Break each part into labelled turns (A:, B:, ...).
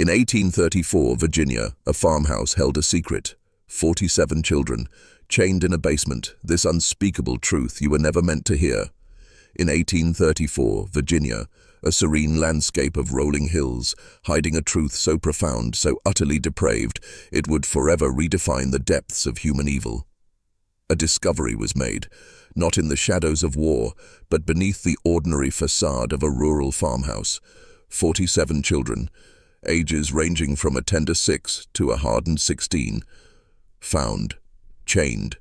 A: In 1834, Virginia, a farmhouse held a secret. 47 children, chained in a basement, this unspeakable truth you were never meant to hear. In 1834, Virginia, a serene landscape of rolling hills, hiding a truth so profound, so utterly depraved, it would forever redefine the depths of human evil. A discovery was made, not in the shadows of war, but beneath the ordinary facade of a rural farmhouse. 47 children, ages ranging from a tender 6 to a hardened 16, found, chained,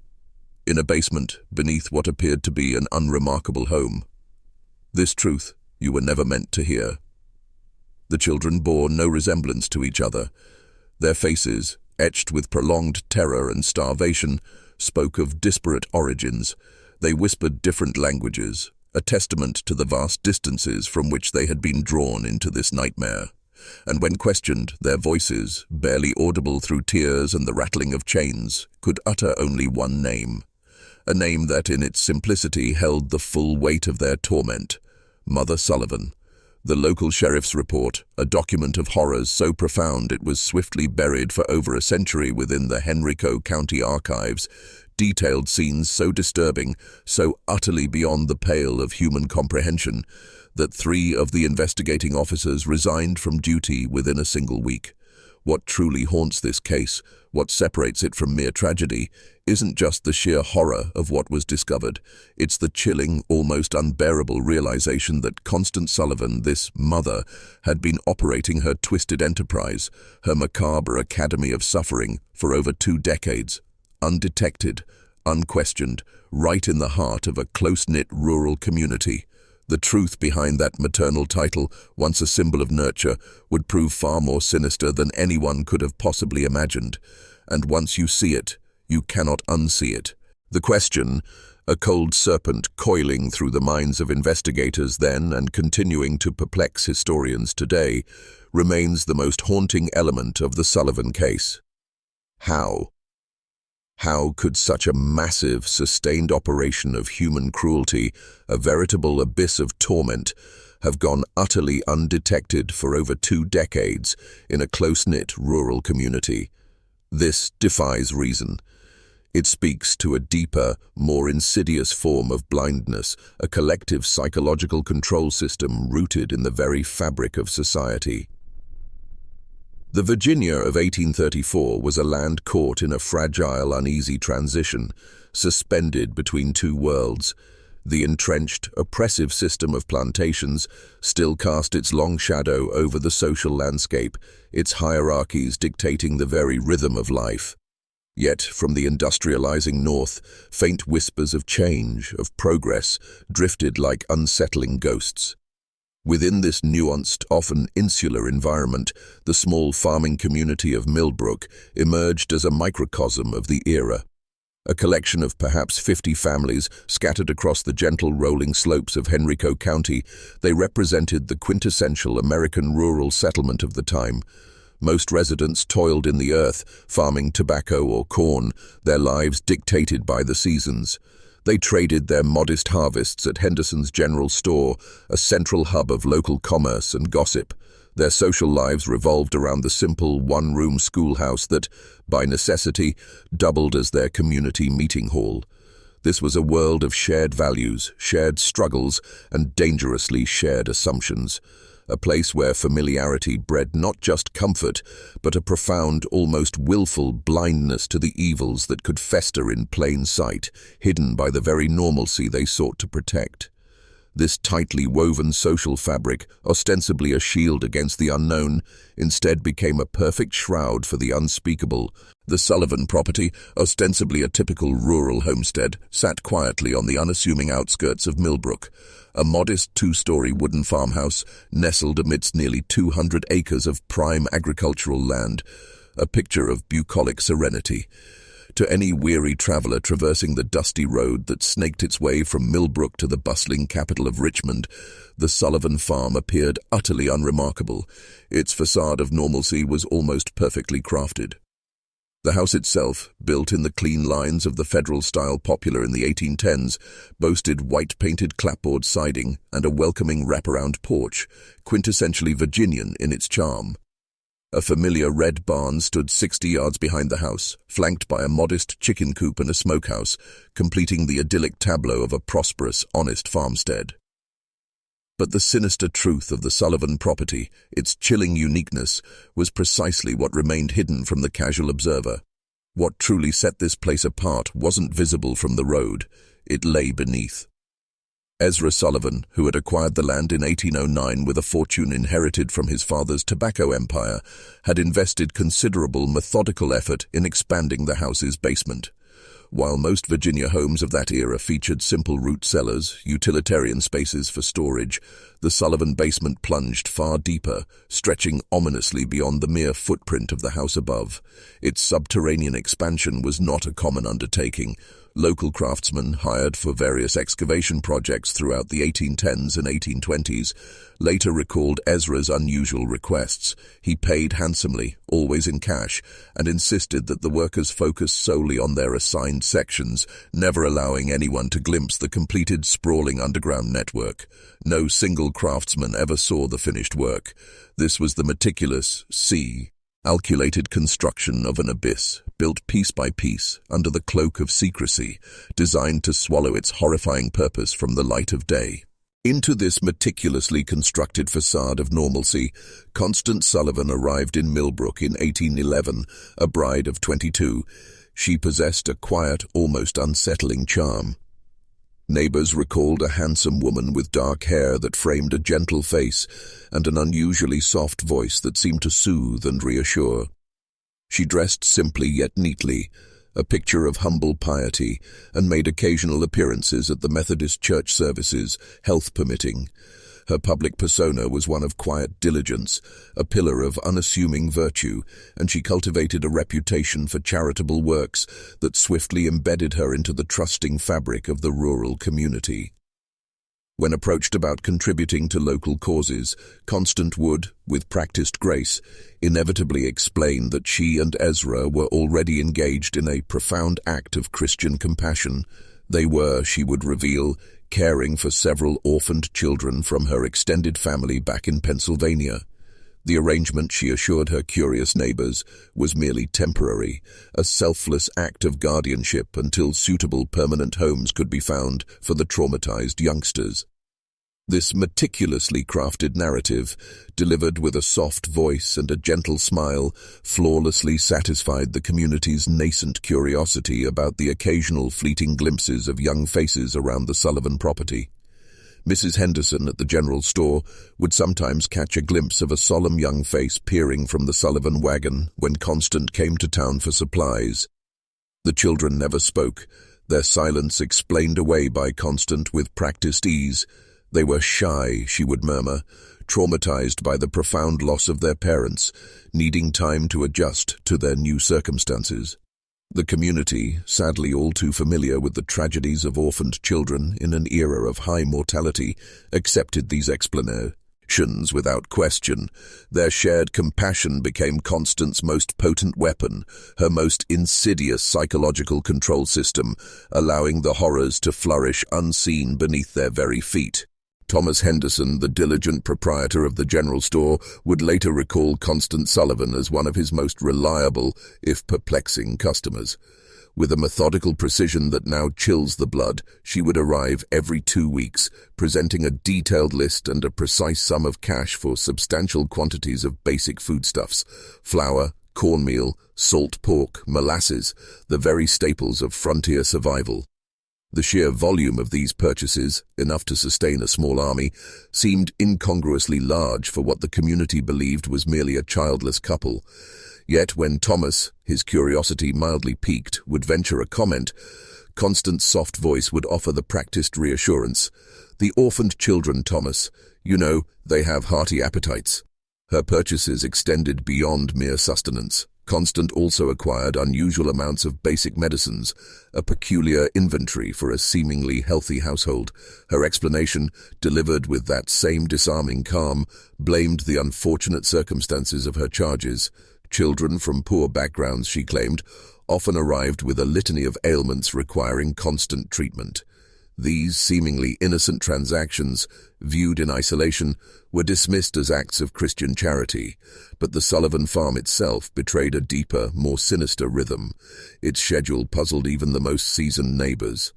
A: in a basement beneath what appeared to be an unremarkable home. This truth you were never meant to hear. The children bore no resemblance to each other. Their faces, etched with prolonged terror and starvation, spoke of disparate origins. They whispered different languages, a testament to the vast distances from which they had been drawn into this nightmare. And when questioned, their voices, barely audible through tears and the rattling of chains, could utter only one name. A name that in its simplicity held the full weight of their torment. Mother Sullivan. The local sheriff's report, a document of horrors so profound it was swiftly buried for over a century within the Henrico County archives, detailed scenes so disturbing, so utterly beyond the pale of human comprehension, that 3 of the investigating officers resigned from duty within a single week. What truly haunts this case, what separates it from mere tragedy, isn't just the sheer horror of what was discovered. It's the chilling, almost unbearable realization that Constant Sullivan, this mother, had been operating her twisted enterprise, her macabre academy of suffering, for over 2 decades, undetected, unquestioned, right in the heart of a close-knit rural community. The truth behind that maternal title, once a symbol of nurture, would prove far more sinister than anyone could have possibly imagined. And once you see it, you cannot unsee it. The question, a cold serpent coiling through the minds of investigators then and continuing to perplex historians today, remains the most haunting element of the Sullivan case. How? How could such a massive, sustained operation of human cruelty, a veritable abyss of torment, have gone utterly undetected for over 2 decades in a close-knit rural community? This defies reason. It speaks to a deeper, more insidious form of blindness, a collective psychological control system rooted in the very fabric of society. The Virginia of 1834 was a land caught in a fragile, uneasy transition, suspended between 2 worlds. The entrenched, oppressive system of plantations still cast its long shadow over the social landscape, its hierarchies dictating the very rhythm of life. Yet, from the industrializing north, faint whispers of change, of progress, drifted like unsettling ghosts. Within this nuanced, often insular environment, the small farming community of Millbrook emerged as a microcosm of the era. A collection of perhaps 50 families scattered across the gentle rolling slopes of Henrico County, they represented the quintessential American rural settlement of the time. Most residents toiled in the earth, farming tobacco or corn, their lives dictated by the seasons. They traded their modest harvests at Henderson's General Store, a central hub of local commerce and gossip. Their social lives revolved around the simple one-room schoolhouse that, by necessity, doubled as their community meeting hall. This was a world of shared values, shared struggles, and dangerously shared assumptions. A place where familiarity bred not just comfort, but a profound, almost willful blindness to the evils that could fester in plain sight, hidden by the very normalcy they sought to protect. This tightly woven social fabric, ostensibly a shield against the unknown, instead became a perfect shroud for the unspeakable. The Sullivan property, ostensibly a typical rural homestead, sat quietly on the unassuming outskirts of Millbrook, a modest 2-story wooden farmhouse nestled amidst nearly 200 acres of prime agricultural land, a picture of bucolic serenity. To any weary traveler traversing the dusty road that snaked its way from Millbrook to the bustling capital of Richmond, the Sullivan farm appeared utterly unremarkable. Its facade of normalcy was almost perfectly crafted. The house itself, built in the clean lines of the federal style popular in the 1810s, boasted white-painted clapboard siding and a welcoming wraparound porch, quintessentially Virginian in its charm. A familiar red barn stood 60 yards behind the house, flanked by a modest chicken coop and a smokehouse, completing the idyllic tableau of a prosperous, honest farmstead. But the sinister truth of the Sullivan property, its chilling uniqueness, was precisely what remained hidden from the casual observer. What truly set this place apart wasn't visible from the road, it lay beneath. Ezra Sullivan, who had acquired the land in 1809 with a fortune inherited from his father's tobacco empire, had invested considerable methodical effort in expanding the house's basement. While most Virginia homes of that era featured simple root cellars, utilitarian spaces for storage, the Sullivan basement plunged far deeper, stretching ominously beyond the mere footprint of the house above. Its subterranean expansion was not a common undertaking. Local craftsmen, hired for various excavation projects throughout the 1810s and 1820s, later recalled Ezra's unusual requests. He paid handsomely, always in cash, and insisted that the workers focus solely on their assigned sections, never allowing anyone to glimpse the completed sprawling underground network. No single craftsman ever saw the finished work. This was the meticulous, calculated construction of an abyss, built piece by piece, under the cloak of secrecy, designed to swallow its horrifying purpose from the light of day. Into this meticulously constructed facade of normalcy, Constant Sullivan arrived in Millbrook in 1811, a bride of 22. She possessed a quiet, almost unsettling charm. Neighbors recalled a handsome woman with dark hair that framed a gentle face and an unusually soft voice that seemed to soothe and reassure. She dressed simply yet neatly, a picture of humble piety, and made occasional appearances at the Methodist church services, health permitting. Her public persona was one of quiet diligence, a pillar of unassuming virtue, and she cultivated a reputation for charitable works that swiftly embedded her into the trusting fabric of the rural community. When approached about contributing to local causes, Constant would, with practiced grace, inevitably explain that she and Ezra were already engaged in a profound act of Christian compassion. They were, she would reveal, caring for several orphaned children from her extended family back in Pennsylvania. The arrangement, she assured her curious neighbors, was merely temporary, a selfless act of guardianship until suitable permanent homes could be found for the traumatized youngsters. This meticulously crafted narrative, delivered with a soft voice and a gentle smile, flawlessly satisfied the community's nascent curiosity about the occasional fleeting glimpses of young faces around the Sullivan property. Mrs. Henderson at the general store would sometimes catch a glimpse of a solemn young face peering from the Sullivan wagon when Constant came to town for supplies. The children never spoke, their silence explained away by Constant with practiced ease. They were shy, she would murmur, traumatized by the profound loss of their parents, needing time to adjust to their new circumstances. The community, sadly all too familiar with the tragedies of orphaned children in an era of high mortality, accepted these explanations without question. Their shared compassion became Constant's most potent weapon, her most insidious psychological control system, allowing the horrors to flourish unseen beneath their very feet. Thomas Henderson, the diligent proprietor of the general store, would later recall Constant Sullivan as one of his most reliable, if perplexing, customers. With a methodical precision that now chills the blood, she would arrive every 2 weeks, presenting a detailed list and a precise sum of cash for substantial quantities of basic foodstuffs: flour, cornmeal, salt pork, molasses, the very staples of frontier survival. The sheer volume of these purchases, enough to sustain a small army, seemed incongruously large for what the community believed was merely a childless couple. Yet when Thomas, his curiosity mildly piqued, would venture a comment, Constant's soft voice would offer the practiced reassurance. "The orphaned children, Thomas. You know, they have hearty appetites." Her purchases extended beyond mere sustenance. Constant also acquired unusual amounts of basic medicines, a peculiar inventory for a seemingly healthy household. Her explanation, delivered with that same disarming calm, blamed the unfortunate circumstances of her charges. Children from poor backgrounds, she claimed, often arrived with a litany of ailments requiring constant treatment. These seemingly innocent transactions, viewed in isolation, were dismissed as acts of Christian charity, but the Sullivan farm itself betrayed a deeper, more sinister rhythm. Its schedule puzzled even the most seasoned neighbors.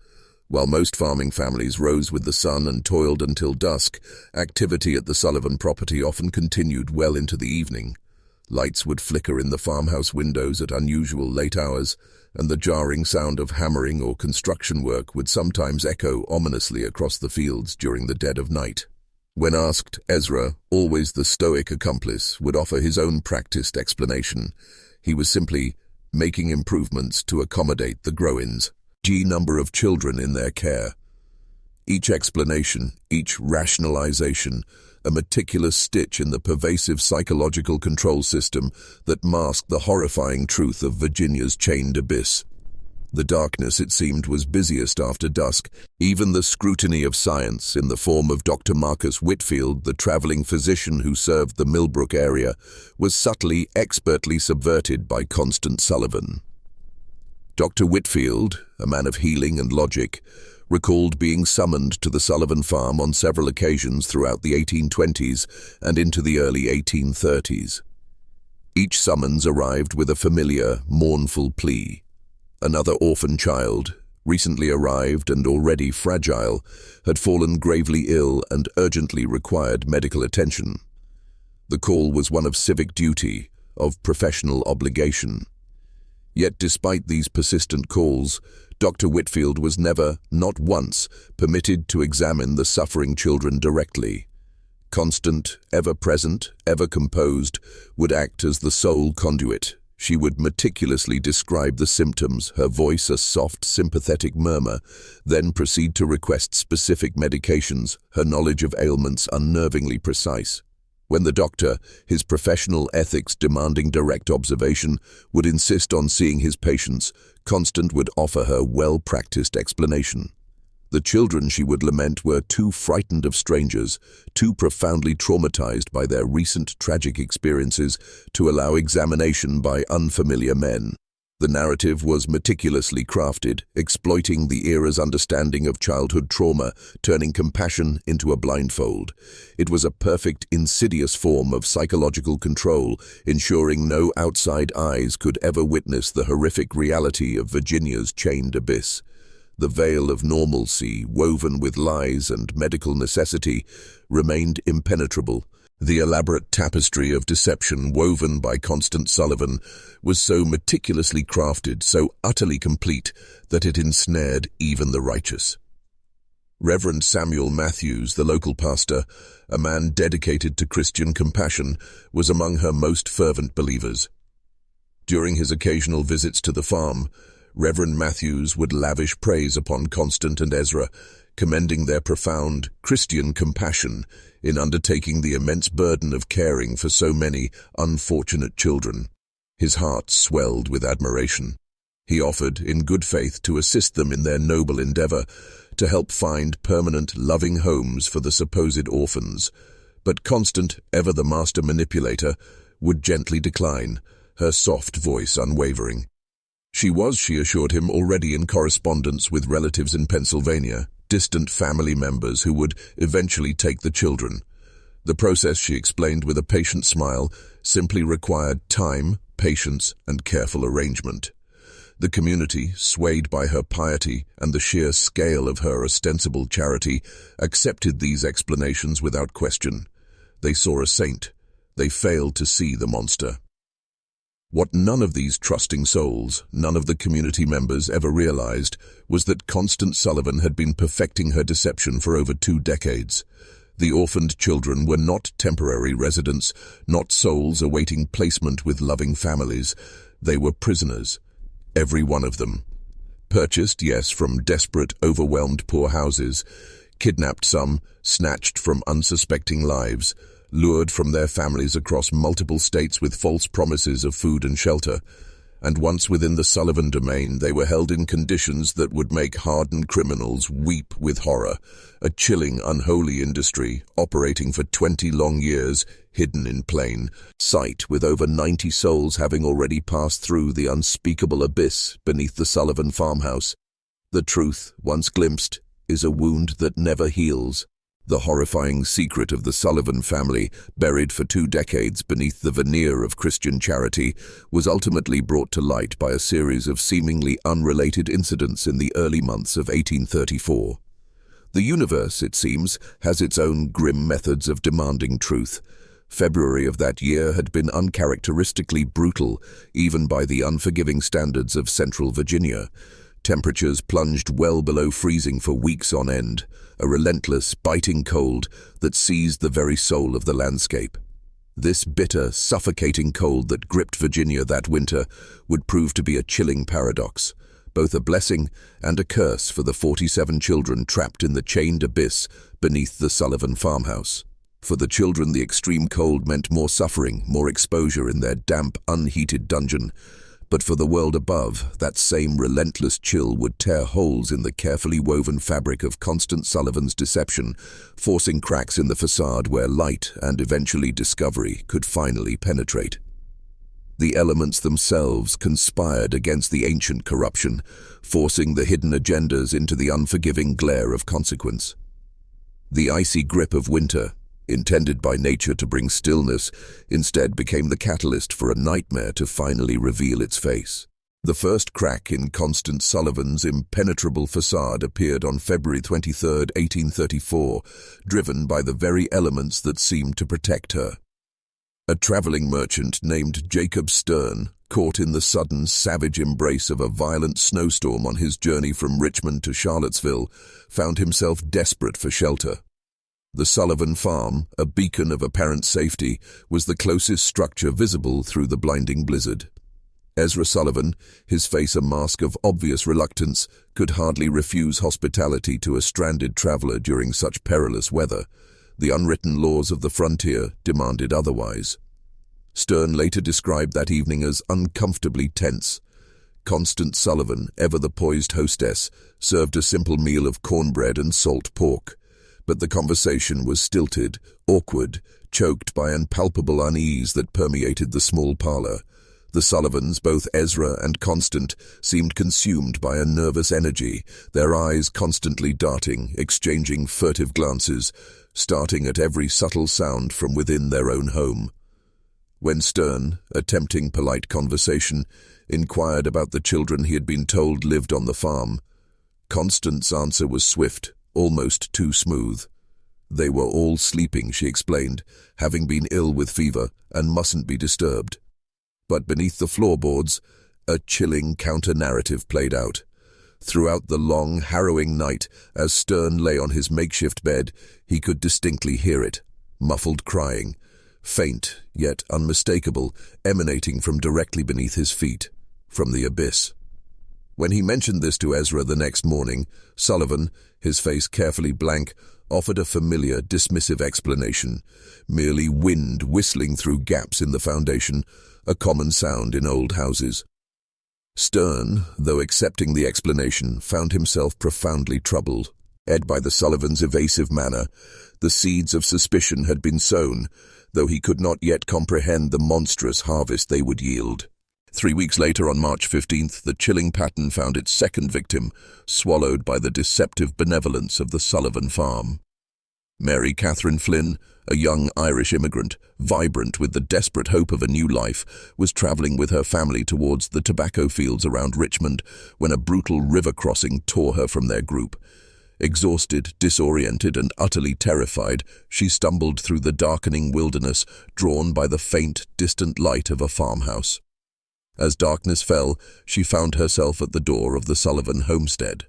A: While most farming families rose with the sun and toiled until dusk, activity at the Sullivan property often continued well into the evening. Lights would flicker in the farmhouse windows at unusual late hours, and the jarring sound of hammering or construction work would sometimes echo ominously across the fields during the dead of night. When asked, Ezra, always the stoic accomplice, would offer his own practiced explanation. He was simply making improvements to accommodate the grow-ins, number of children in their care. Each explanation, each rationalization, a meticulous stitch in the pervasive psychological control system that masked the horrifying truth of Virginia's chained abyss. The darkness, it seemed, was busiest after dusk. Even the scrutiny of science, in the form of Dr. Marcus Whitfield, the traveling physician who served the Millbrook area, was subtly, expertly subverted by Constant Sullivan. Dr. Whitfield, a man of healing and logic, recalled being summoned to the Sullivan farm on several occasions throughout the 1820s and into the early 1830s. Each summons arrived with a familiar, mournful plea. Another orphan child, recently arrived and already fragile, had fallen gravely ill and urgently required medical attention. The call was one of civic duty, of professional obligation. Yet despite these persistent calls, Dr. Whitfield was never, not once, permitted to examine the suffering children directly. Constant, ever-present, ever-composed, would act as the sole conduit. She would meticulously describe the symptoms, her voice a soft, sympathetic murmur, then proceed to request specific medications, her knowledge of ailments unnervingly precise. When the doctor, his professional ethics demanding direct observation, would insist on seeing his patients, Constant would offer her well-practiced explanation. The children, she would lament, were too frightened of strangers, too profoundly traumatized by their recent tragic experiences to allow examination by unfamiliar men. The narrative was meticulously crafted, exploiting the era's understanding of childhood trauma, turning compassion into a blindfold. It was a perfect, insidious form of psychological control, ensuring no outside eyes could ever witness the horrific reality of Virginia's chained abyss. The veil of normalcy, woven with lies and medical necessity, remained impenetrable. The elaborate tapestry of deception woven by Constant Sullivan was so meticulously crafted, so utterly complete, that it ensnared even the righteous. Reverend Samuel Matthews, the local pastor, a man dedicated to Christian compassion, was among her most fervent believers. During his occasional visits to the farm, Reverend Matthews would lavish praise upon Constant and Ezra, commending their profound Christian compassion in undertaking the immense burden of caring for so many unfortunate children. His heart swelled with admiration. He offered, in good faith, to assist them in their noble endeavor, to help find permanent, loving homes for the supposed orphans. But Constant, ever the master manipulator, would gently decline, her soft voice unwavering. She assured him, already in correspondence with relatives in Pennsylvania, distant family members who would eventually take the children. The process, she explained with a patient smile, simply required time, patience, and careful arrangement. The community, swayed by her piety and the sheer scale of her ostensible charity, accepted these explanations without question. They saw a saint. They failed to see the monster. What none of these trusting souls, none of the community members ever realized, was that Constant Sullivan had been perfecting her deception for over 2 decades. The orphaned children were not temporary residents, not souls awaiting placement with loving families. They were prisoners, every one of them. Purchased, yes, from desperate, overwhelmed poor houses, kidnapped some, snatched from unsuspecting lives, lured from their families across multiple states with false promises of food and shelter, and once within the Sullivan domain, they were held in conditions that would make hardened criminals weep with horror, a chilling, unholy industry operating for 20 long years, hidden in plain sight, with over 90 souls having already passed through the unspeakable abyss beneath the Sullivan farmhouse. The truth, once glimpsed, is a wound that never heals. The horrifying secret of the Sullivan family, buried for 2 decades beneath the veneer of Christian charity, was ultimately brought to light by a series of seemingly unrelated incidents in the early months of 1834. The universe, it seems, has its own grim methods of demanding truth. February of that year had been uncharacteristically brutal, even by the unforgiving standards of central Virginia. Temperatures plunged well below freezing for weeks on end, a relentless, biting cold that seized the very soul of the landscape. This bitter, suffocating cold that gripped Virginia that winter would prove to be a chilling paradox, both a blessing and a curse for the 47 children trapped in the chained abyss beneath the Sullivan farmhouse. For the children, the extreme cold meant more suffering, more exposure in their damp, unheated dungeon. But for the world above, that same relentless chill would tear holes in the carefully woven fabric of Constant Sullivan's deception, forcing cracks in the facade where light and eventually discovery could finally penetrate. The elements themselves conspired against the ancient corruption, forcing the hidden agendas into the unforgiving glare of consequence. The icy grip of winter, intended by nature to bring stillness, instead became the catalyst for a nightmare to finally reveal its face. The first crack in Constant Sullivan's impenetrable facade appeared on February 23, 1834, driven by the very elements that seemed to protect her. A traveling merchant named Jacob Stern, caught in the sudden, savage embrace of a violent snowstorm on his journey from Richmond to Charlottesville, found himself desperate for shelter. The Sullivan farm, a beacon of apparent safety, was the closest structure visible through the blinding blizzard. Ezra Sullivan, his face a mask of obvious reluctance, could hardly refuse hospitality to a stranded traveler during such perilous weather. The unwritten laws of the frontier demanded otherwise. Stern later described that evening as uncomfortably tense. Constant Sullivan, ever the poised hostess, served a simple meal of cornbread and salt pork. But the conversation was stilted, awkward, choked by an palpable unease that permeated the small parlor. The Sullivans, both Ezra and Constant, seemed consumed by a nervous energy, their eyes constantly darting, exchanging furtive glances, starting at every subtle sound from within their own home. When Stern, attempting polite conversation, inquired about the children he had been told lived on the farm, Constant's answer was swift, almost too smooth. They were all sleeping, she explained, having been ill with fever and mustn't be disturbed. But beneath the floorboards, a chilling counter-narrative played out. Throughout the long, harrowing night, as Stern lay on his makeshift bed, he could distinctly hear it, muffled crying, faint yet unmistakable, emanating from directly beneath his feet, from the abyss. When he mentioned this to Ezra the next morning, Sullivan, his face carefully blank, offered a familiar, dismissive explanation, merely wind whistling through gaps in the foundation, a common sound in old houses. Stern, though accepting the explanation, found himself profoundly troubled. Led by the Sullivans' evasive manner, the seeds of suspicion had been sown, though he could not yet comprehend the monstrous harvest they would yield. 3 weeks later, on March 15th, the chilling pattern found its second victim, swallowed by the deceptive benevolence of the Sullivan farm. Mary Catherine Flynn, a young Irish immigrant, vibrant with the desperate hope of a new life, was traveling with her family towards the tobacco fields around Richmond when a brutal river crossing tore her from their group. Exhausted, disoriented, and utterly terrified, she stumbled through the darkening wilderness, drawn by the faint, distant light of a farmhouse. As darkness fell, she found herself at the door of the Sullivan homestead.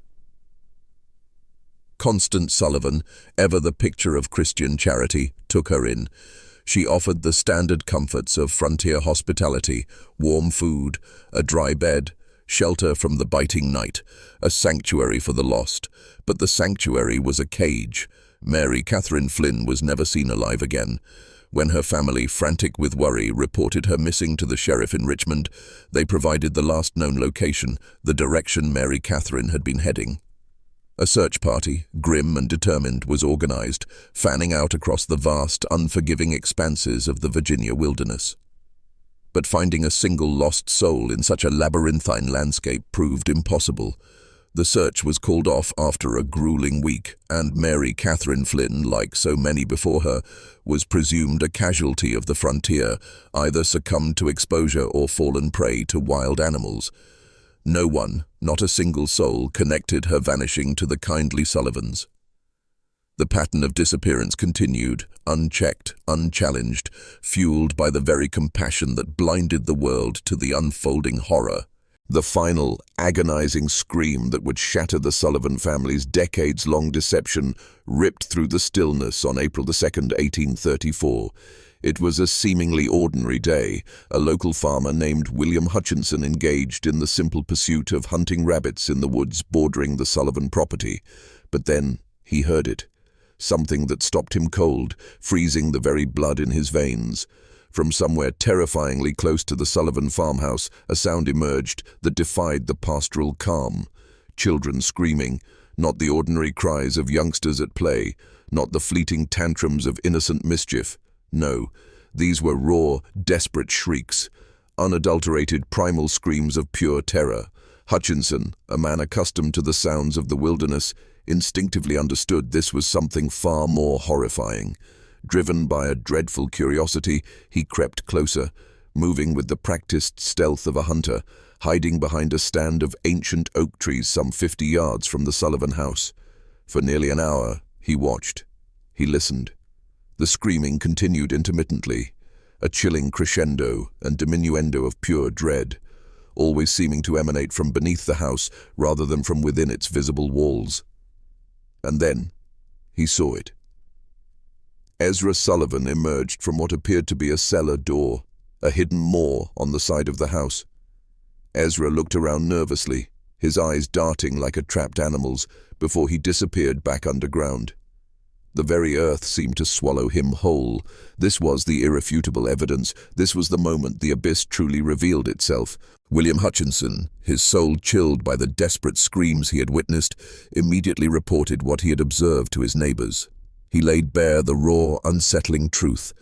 A: Constant Sullivan, ever the picture of Christian charity, took her in. She offered the standard comforts of frontier hospitality, warm food, a dry bed, shelter from the biting night, a sanctuary for the lost. But the sanctuary was a cage. Mary Catherine Flynn was never seen alive again. When her family, frantic with worry, reported her missing to the sheriff in Richmond, they provided the last known location, the direction Mary Catherine had been heading. A search party, grim and determined, was organized, fanning out across the vast, unforgiving expanses of the Virginia wilderness. But finding a single lost soul in such a labyrinthine landscape proved impossible. The search was called off after a grueling week, and Mary Catherine Flynn, like so many before her, was presumed a casualty of the frontier, either succumbed to exposure or fallen prey to wild animals. No one, not a single soul, connected her vanishing to the kindly Sullivans. The pattern of disappearance continued, unchecked, unchallenged, fueled by the very compassion that blinded the world to the unfolding horror. The final, agonizing scream that would shatter the Sullivan family's decades-long deception ripped through the stillness on April 2nd, 1834. It was a seemingly ordinary day. A local farmer named William Hutchinson engaged in the simple pursuit of hunting rabbits in the woods bordering the Sullivan property. But then he heard it. Something that stopped him cold, freezing the very blood in his veins. From somewhere terrifyingly close to the Sullivan farmhouse, a sound emerged that defied the pastoral calm. Children screaming, not the ordinary cries of youngsters at play, not the fleeting tantrums of innocent mischief. No, these were raw, desperate shrieks, unadulterated primal screams of pure terror. Hutchinson, a man accustomed to the sounds of the wilderness, instinctively understood this was something far more horrifying. Driven by a dreadful curiosity, he crept closer, moving with the practiced stealth of a hunter, hiding behind a stand of ancient oak trees some 50 yards from the Sullivan house. For nearly an hour, he watched. He listened. The screaming continued intermittently, a chilling crescendo and diminuendo of pure dread, always seeming to emanate from beneath the house rather than from within its visible walls. And then, he saw it. Ezra Sullivan emerged from what appeared to be a cellar door, a hidden maw on the side of the house. Ezra looked around nervously, his eyes darting like a trapped animal's, before he disappeared back underground. The very earth seemed to swallow him whole. This was the irrefutable evidence. This was the moment the abyss truly revealed itself. William Hutchinson, his soul chilled by the desperate screams he had witnessed, immediately reported what he had observed to his neighbors. He laid bare the raw, unsettling truth,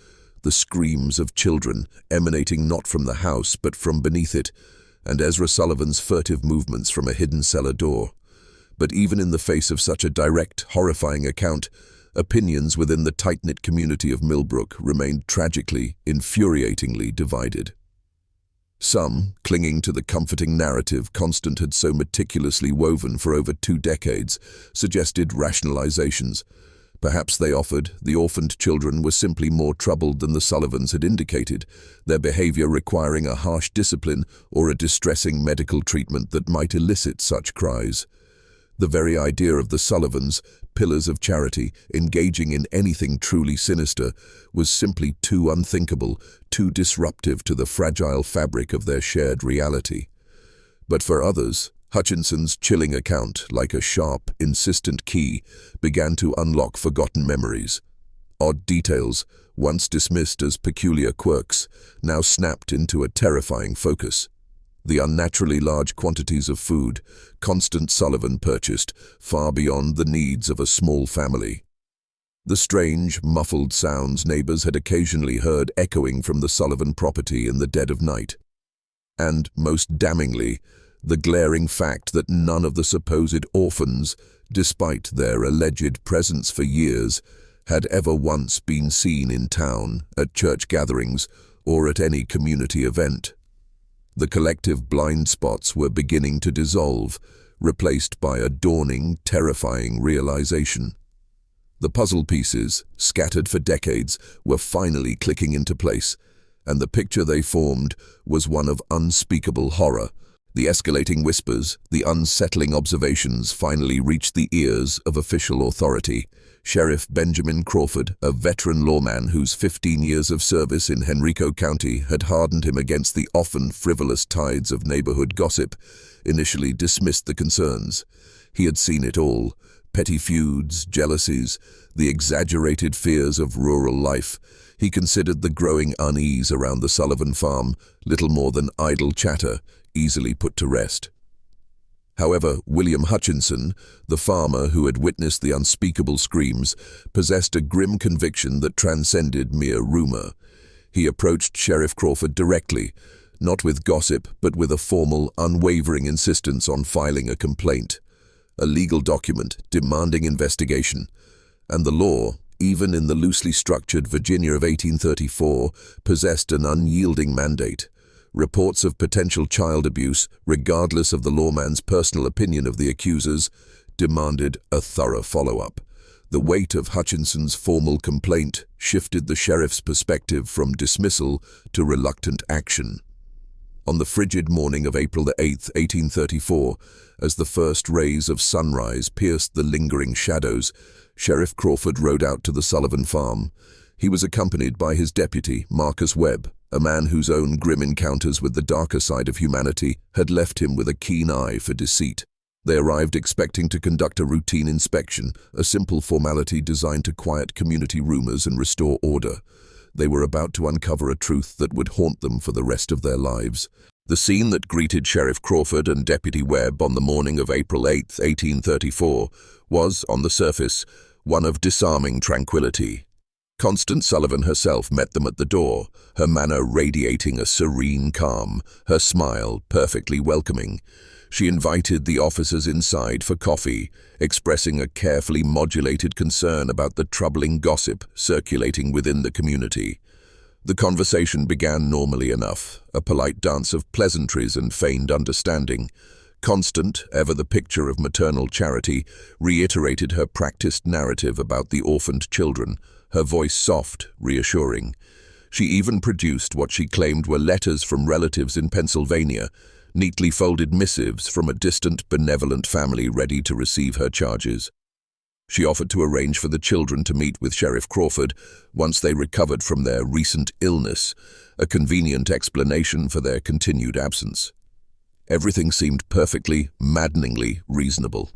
A: the screams of children emanating not from the house but from beneath it, and Ezra Sullivan's furtive movements from a hidden cellar door. But even in the face of such a direct, horrifying account, opinions within the tight-knit community of Millbrook remained tragically, infuriatingly divided. Some, clinging to the comforting narrative Constant had so meticulously woven for over 2 decades, suggested rationalizations. Perhaps, they offered, the orphaned children were simply more troubled than the Sullivans had indicated, their behavior requiring a harsh discipline or a distressing medical treatment that might elicit such cries. The very idea of the Sullivans, pillars of charity, engaging in anything truly sinister, was simply too unthinkable, too disruptive to the fragile fabric of their shared reality. But for others, Hutchinson's chilling account, like a sharp, insistent key, began to unlock forgotten memories. Odd details, once dismissed as peculiar quirks, now snapped into a terrifying focus. The unnaturally large quantities of food Constant Sullivan purchased, far beyond the needs of a small family. The strange, muffled sounds neighbors had occasionally heard echoing from the Sullivan property in the dead of night. And, most damningly, the glaring fact that none of the supposed orphans, despite their alleged presence for years, had ever once been seen in town, at church gatherings, or at any community event. The collective blind spots were beginning to dissolve, replaced by a dawning, terrifying realization. The puzzle pieces, scattered for decades, were finally clicking into place, and the picture they formed was one of unspeakable horror. The escalating whispers, the unsettling observations finally reached the ears of official authority. Sheriff Benjamin Crawford, a veteran lawman whose 15 years of service in Henrico County had hardened him against the often frivolous tides of neighborhood gossip, initially dismissed the concerns. He had seen it all: petty feuds, jealousies, the exaggerated fears of rural life. He considered the growing unease around the Sullivan farm little more than idle chatter, easily put to rest. However, William Hutchinson, the farmer who had witnessed the unspeakable screams, possessed a grim conviction that transcended mere rumor. He approached Sheriff Crawford directly, not with gossip, but with a formal, unwavering insistence on filing a complaint. a legal document demanding investigation, and the law, even in the loosely structured Virginia of 1834, possessed an unyielding mandate. Reports of potential child abuse, regardless of the lawman's personal opinion of the accusers, demanded a thorough follow-up. The weight of Hutchinson's formal complaint shifted the sheriff's perspective from dismissal to reluctant action. On the frigid morning of April 8, 1834, as the first rays of sunrise pierced the lingering shadows, Sheriff Crawford rode out to the Sullivan farm. He was accompanied by his deputy, Marcus Webb, a man whose own grim encounters with the darker side of humanity had left him with a keen eye for deceit. They arrived expecting to conduct a routine inspection, a simple formality designed to quiet community rumors and restore order. They were about to uncover a truth that would haunt them for the rest of their lives. The scene that greeted Sheriff Crawford and Deputy Webb on the morning of April 8, 1834, was, on the surface, one of disarming tranquility. Constant Sullivan herself met them at the door, her manner radiating a serene calm, her smile perfectly welcoming. She invited the officers inside for coffee, expressing a carefully modulated concern about the troubling gossip circulating within the community. The conversation began normally enough, a polite dance of pleasantries and feigned understanding. Constant, ever the picture of maternal charity, reiterated her practiced narrative about the orphaned children, her voice soft, reassuring. She even produced what she claimed were letters from relatives in Pennsylvania, neatly folded missives from a distant, benevolent family ready to receive her charges. She offered to arrange for the children to meet with Sheriff Crawford once they recovered from their recent illness, a convenient explanation for their continued absence. Everything seemed perfectly, maddeningly reasonable.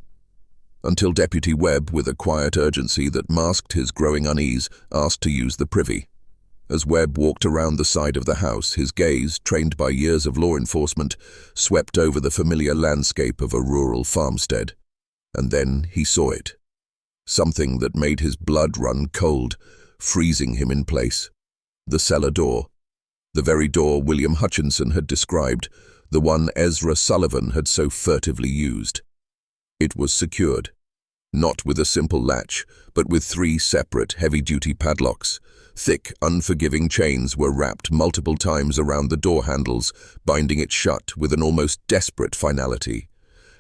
A: Until Deputy Webb, with a quiet urgency that masked his growing unease, asked to use the privy. As Webb walked around the side of the house, his gaze, trained by years of law enforcement, swept over the familiar landscape of a rural farmstead. And then he saw it. Something that made his blood run cold, freezing him in place. The cellar door. The very door William Hutchinson had described, the one Ezra Sullivan had so furtively used. It was secured. Not with a simple latch, but with 3 separate heavy-duty padlocks. Thick, unforgiving chains were wrapped multiple times around the door handles, binding it shut with an almost desperate finality.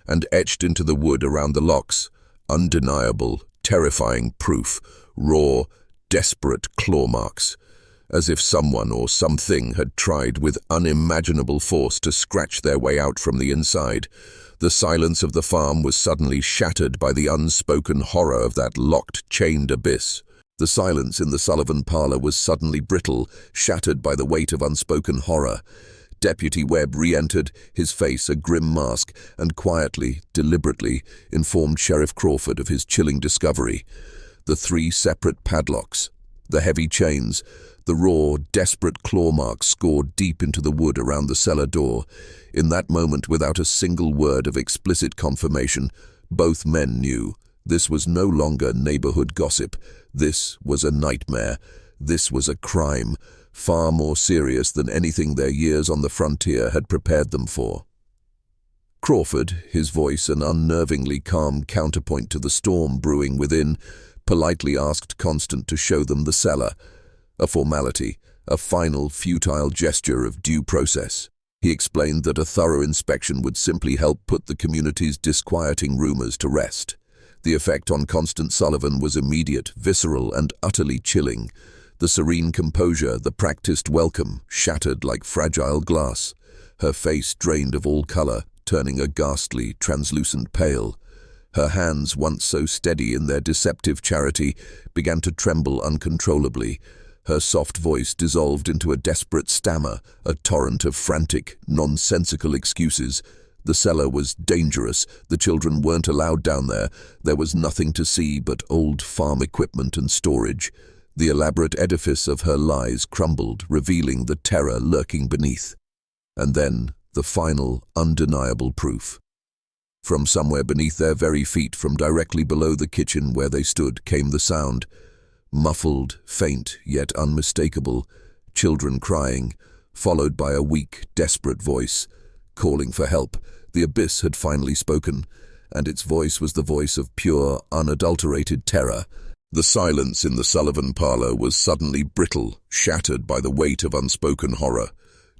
A: And etched into the wood around the locks, undeniable, terrifying proof, raw, desperate claw marks, as if someone or something had tried with unimaginable force to scratch their way out from the inside. The silence of the farm was suddenly shattered by the unspoken horror of that locked, chained abyss. The silence in the Sullivan parlor was suddenly brittle, shattered by the weight of unspoken horror. Deputy Webb re-entered, his face a grim mask, and quietly, deliberately, informed Sheriff Crawford of his chilling discovery. The 3 separate padlocks, the heavy chains, the raw, desperate claw marks scored deep into the wood around the cellar door. In that moment, without a single word of explicit confirmation, both men knew this was no longer neighborhood gossip. This was a nightmare. This was a crime, far more serious than anything their years on the frontier had prepared them for. Crawford, his voice an unnervingly calm counterpoint to the storm brewing within, politely asked Constant to show them the cellar. A formality, a final, futile gesture of due process. He explained that a thorough inspection would simply help put the community's disquieting rumors to rest. The effect on Constant Sullivan was immediate, visceral, and utterly chilling. The serene composure, the practiced welcome, shattered like fragile glass. Her face drained of all color, turning a ghastly, translucent pale. Her hands, once so steady in their deceptive charity, began to tremble uncontrollably. Her soft voice dissolved into a desperate stammer, a torrent of frantic, nonsensical excuses. The cellar was dangerous. The children weren't allowed down there. There was nothing to see but old farm equipment and storage. The elaborate edifice of her lies crumbled, revealing the terror lurking beneath. And then, the final, undeniable proof. From somewhere beneath their very feet, from directly below the kitchen where they stood, came the sound. Muffled, faint, yet unmistakable. Children crying, followed by a weak, desperate voice, calling for help. The abyss had finally spoken, and its voice was the voice of pure, unadulterated terror. The silence in the Sullivan parlor was suddenly brittle, shattered by the weight of unspoken horror.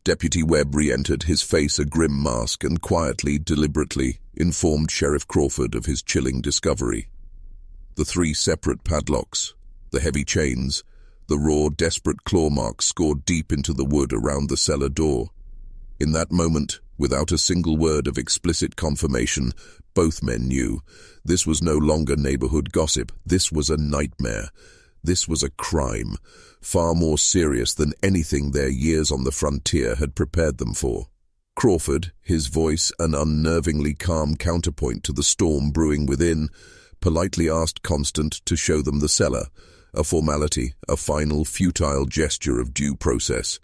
A: Deputy Webb re-entered, his face a grim mask, and quietly, deliberately, informed Sheriff Crawford of his chilling discovery. The 3 separate padlocks, the heavy chains, the raw, desperate claw marks scored deep into the wood around the cellar door. In that moment, without a single word of explicit confirmation, both men knew this was no longer neighborhood gossip. This was a nightmare. This was a crime, far more serious than anything their years on the frontier had prepared them for. Crawford, his voice an unnervingly calm counterpoint to the storm brewing within, politely asked Constant to show them the cellar, a formality, a final, futile gesture of due process.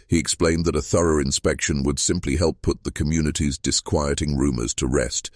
A: He explained that a thorough inspection would simply help put the community's disquieting rumors to rest.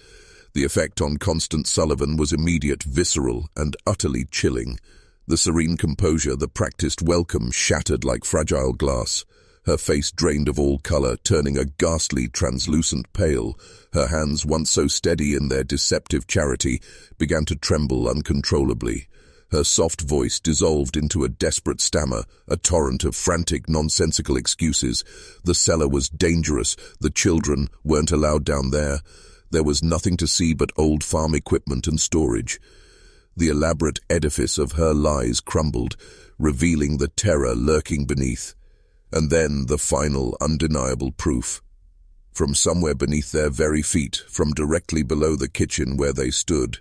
A: The effect on Constant Sullivan was immediate, visceral, and utterly chilling. The serene composure, the practiced welcome, shattered like fragile glass. Her face drained of all color, turning a ghastly, translucent pale. Her hands, once so steady in their deceptive charity, began to tremble uncontrollably. Her soft voice dissolved into a desperate stammer, a torrent of frantic, nonsensical excuses. The cellar was dangerous. The children weren't allowed down there. There was nothing to see but old farm equipment and storage. The elaborate edifice of her lies crumbled, revealing the terror lurking beneath. And then the final, undeniable proof. From somewhere beneath their very feet, from directly below the kitchen where they stood,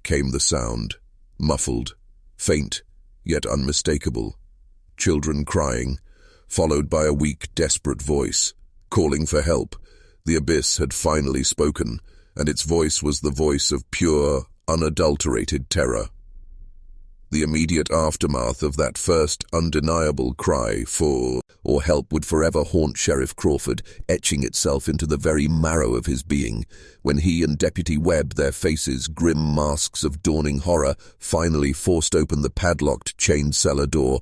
A: came the sound, muffled, faint, yet unmistakable. Children crying, followed by a weak, desperate voice, calling for help. The abyss had finally spoken, and its voice was the voice of pure, unadulterated terror. The immediate aftermath of that first undeniable cry for or help would forever haunt Sheriff Crawford, etching itself into the very marrow of his being. When he and Deputy Webb, their faces grim masks of dawning horror, finally forced open the padlocked, chained cellar door,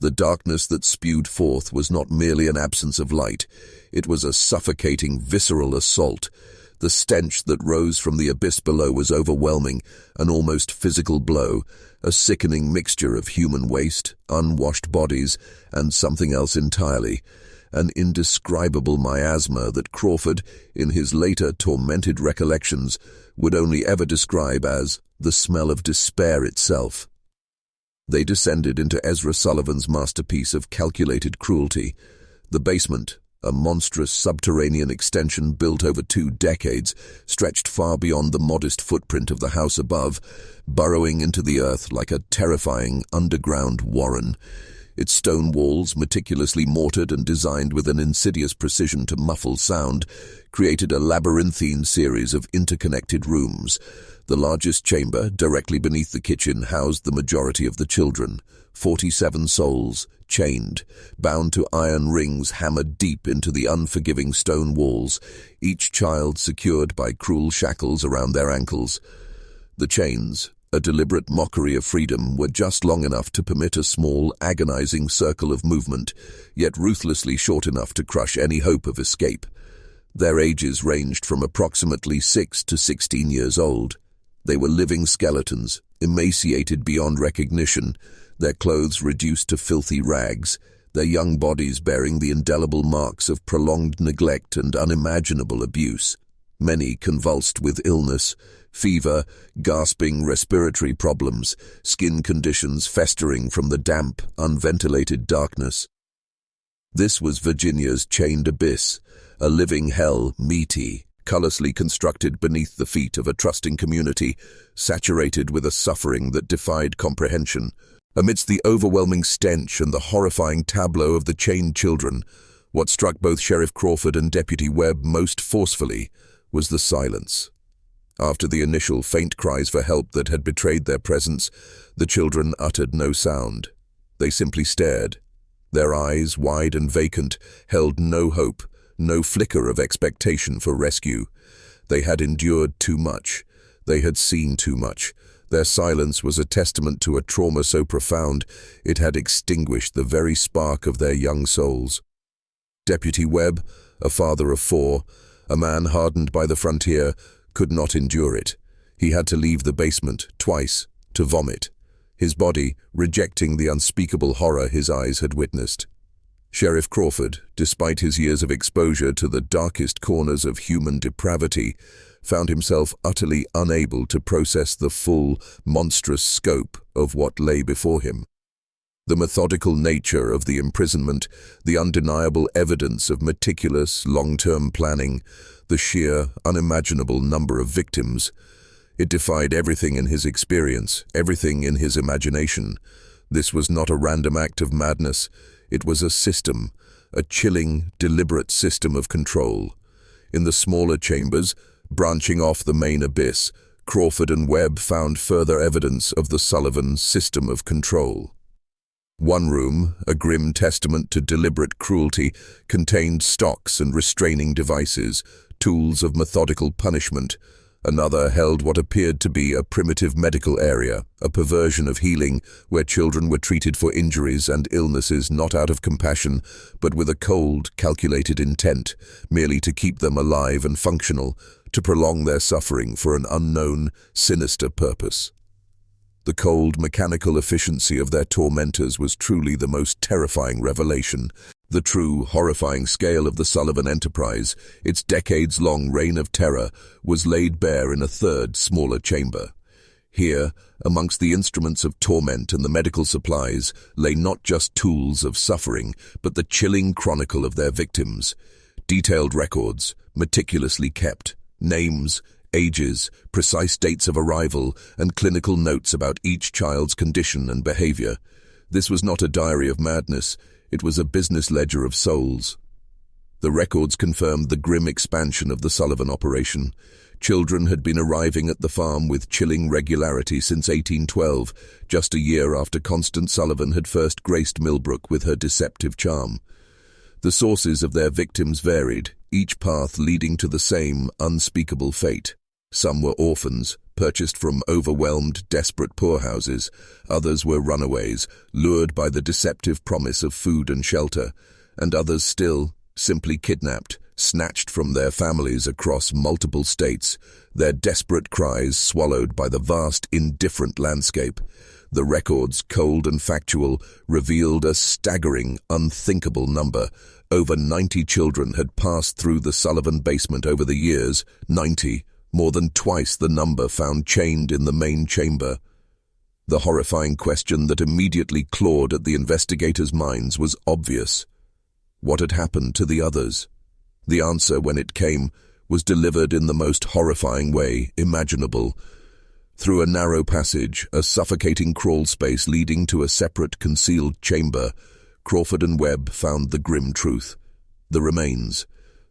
A: the darkness that spewed forth was not merely an absence of light. It was a suffocating, visceral assault. The stench that rose from the abyss below was overwhelming, an almost physical blow, a sickening mixture of human waste, unwashed bodies, and something else entirely, an indescribable miasma that Crawford, in his later tormented recollections, would only ever describe as the smell of despair itself. They descended into Ezra Sullivan's masterpiece of calculated cruelty, the basement. A monstrous subterranean extension built over 2 decades, stretched far beyond the modest footprint of the house above, burrowing into the earth like a terrifying underground warren. Its stone walls, meticulously mortared and designed with an insidious precision to muffle sound, created a labyrinthine series of interconnected rooms. The largest chamber, directly beneath the kitchen, housed the majority of the children, 47 souls, chained, bound to iron rings hammered deep into the unforgiving stone walls, each child secured by cruel shackles around their ankles. The chains, a deliberate mockery of freedom, were just long enough to permit a small, agonizing circle of movement, yet ruthlessly short enough to crush any hope of escape. Their ages ranged from approximately 6 to 16 years old. They were living skeletons, emaciated beyond recognition, their clothes reduced to filthy rags, their young bodies bearing the indelible marks of prolonged neglect and unimaginable abuse. Many convulsed with illness, fever, gasping respiratory problems, skin conditions festering from the damp, unventilated darkness. This was Virginia's chained abyss, a living hell, meaty, callously constructed beneath the feet of a trusting community, saturated with a suffering that defied comprehension. Amidst the overwhelming stench and the horrifying tableau of the chained children, what struck both Sheriff Crawford and Deputy Webb most forcefully was the silence. After the initial faint cries for help that had betrayed their presence, the children uttered no sound. They simply stared. Their eyes, wide and vacant, held no hope, no flicker of expectation for rescue. They had endured too much. They had seen too much. Their silence was a testament to a trauma so profound it had extinguished the very spark of their young souls. Deputy Webb, a father of 4, a man hardened by the frontier, could not endure it. He had to leave the basement twice to vomit, his body rejecting the unspeakable horror his eyes had witnessed. Sheriff Crawford, despite his years of exposure to the darkest corners of human depravity, found himself utterly unable to process the full, monstrous scope of what lay before him. The methodical nature of the imprisonment, the undeniable evidence of meticulous, long-term planning, the sheer, unimaginable number of victims. It defied everything in his experience, everything in his imagination. This was not a random act of madness. It was a system, a chilling, deliberate system of control. In the smaller chambers, branching off the main abyss, Crawford and Webb found further evidence of the Sullivan system of control. One room, a grim testament to deliberate cruelty, contained stocks and restraining devices, tools of methodical punishment. Another held what appeared to be a primitive medical area, a perversion of healing where children were treated for injuries and illnesses not out of compassion, but with a cold, calculated intent, merely to keep them alive and functional, to prolong their suffering for an unknown, sinister purpose. The cold, mechanical efficiency of their tormentors was truly the most terrifying revelation. The true, horrifying scale of the Sullivan enterprise, its decades-long reign of terror, was laid bare in a third, smaller chamber. Here, amongst the instruments of torment and the medical supplies, lay not just tools of suffering, but the chilling chronicle of their victims. Detailed records, meticulously kept, names, ages, precise dates of arrival, and clinical notes about each child's condition and behavior. This was not a diary of madness. It was a business ledger of souls. The records confirmed the grim expansion of the Sullivan operation. Children had been arriving at the farm with chilling regularity since 1812, just a year after Constant Sullivan had first graced Millbrook with her deceptive charm. The sources of their victims varied, each path leading to the same unspeakable fate. Some were orphans, purchased from overwhelmed, desperate poorhouses. Others were runaways, lured by the deceptive promise of food and shelter. And others still, simply kidnapped, snatched from their families across multiple states, their desperate cries swallowed by the vast, indifferent landscape. The records, cold and factual, revealed a staggering, unthinkable number. Over 90 children had passed through the Sullivan basement over the years, 90. More than twice the number found chained in the main chamber. The horrifying question that immediately clawed at the investigators' minds was obvious. What had happened to the others? The answer, when it came, was delivered in the most horrifying way imaginable. Through a narrow passage, a suffocating crawl space leading to a separate concealed chamber, Crawford and Webb found the grim truth. The remains.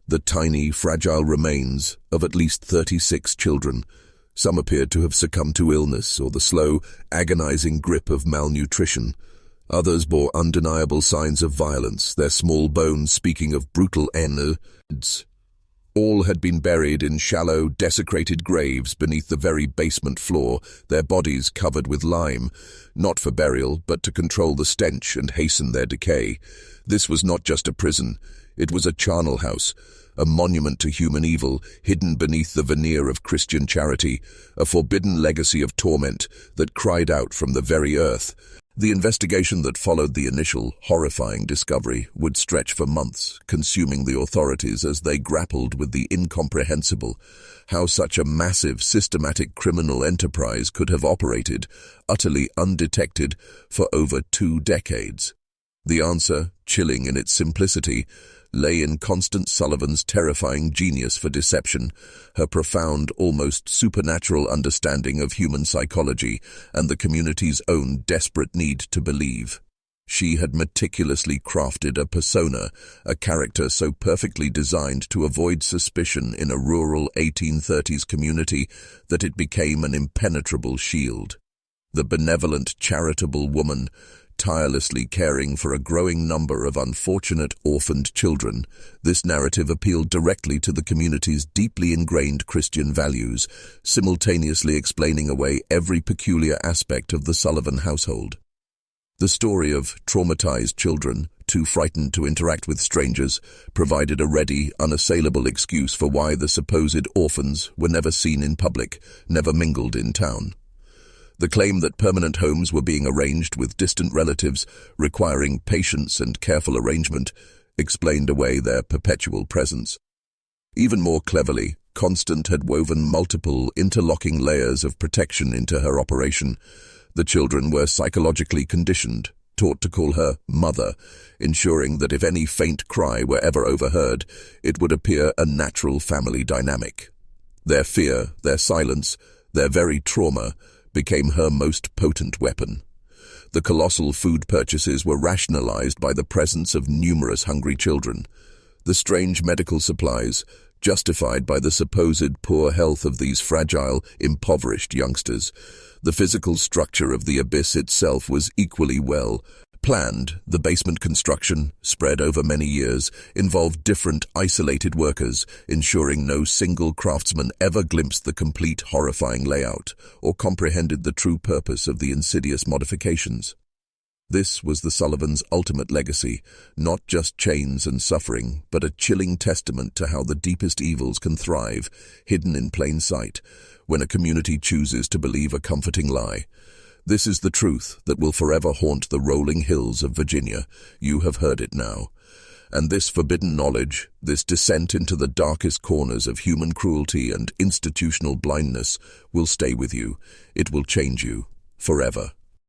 A: The tiny, fragile remains of at least 36 children. Some appeared to have succumbed to illness or the slow, agonizing grip of malnutrition. Others bore undeniable signs of violence, their small bones speaking of brutal ends. All had been buried in shallow, desecrated graves beneath the very basement floor, their bodies covered with lime, not for burial, but to control the stench and hasten their decay. This was not just a prison. It was a charnel house, a monument to human evil hidden beneath the veneer of Christian charity, a forbidden legacy of torment that cried out from the very earth. The investigation that followed the initial, horrifying discovery would stretch for months, consuming the authorities as they grappled with the incomprehensible. How such a massive, systematic criminal enterprise could have operated, utterly undetected, for over 2 decades. The answer, chilling in its simplicity, lay in Constant Sullivan's terrifying genius for deception, her profound, almost supernatural understanding of human psychology, and the community's own desperate need to believe. She had meticulously crafted a persona, a character so perfectly designed to avoid suspicion in a rural 1830s community that it became an impenetrable shield. The benevolent, charitable woman, tirelessly caring for a growing number of unfortunate orphaned children, this narrative appealed directly to the community's deeply ingrained Christian values, simultaneously explaining away every peculiar aspect of the Sullivan household. The story of traumatized children, too frightened to interact with strangers, provided a ready, unassailable excuse for why the supposed orphans were never seen in public, never mingled in town. The claim that permanent homes were being arranged with distant relatives, requiring patience and careful arrangement, explained away their perpetual presence. Even more cleverly, Constant had woven multiple, interlocking layers of protection into her operation. The children were psychologically conditioned, taught to call her mother, ensuring that if any faint cry were ever overheard, it would appear a natural family dynamic. Their fear, their silence, their very trauma became her most potent weapon. The colossal food purchases were rationalized by the presence of numerous hungry children. The strange medical supplies, justified by the supposed poor health of these fragile, impoverished youngsters. The physical structure of the abyss itself was equally well planned. The basement construction, spread over many years, involved different, isolated workers, ensuring no single craftsman ever glimpsed the complete, horrifying layout or comprehended the true purpose of the insidious modifications. This was the Sullivans' ultimate legacy, not just chains and suffering, but a chilling testament to how the deepest evils can thrive, hidden in plain sight, when a community chooses to believe a comforting lie. This is the truth that will forever haunt the rolling hills of Virginia. You have heard it now. And this forbidden knowledge, this descent into the darkest corners of human cruelty and institutional blindness, will stay with you. It will change you, forever.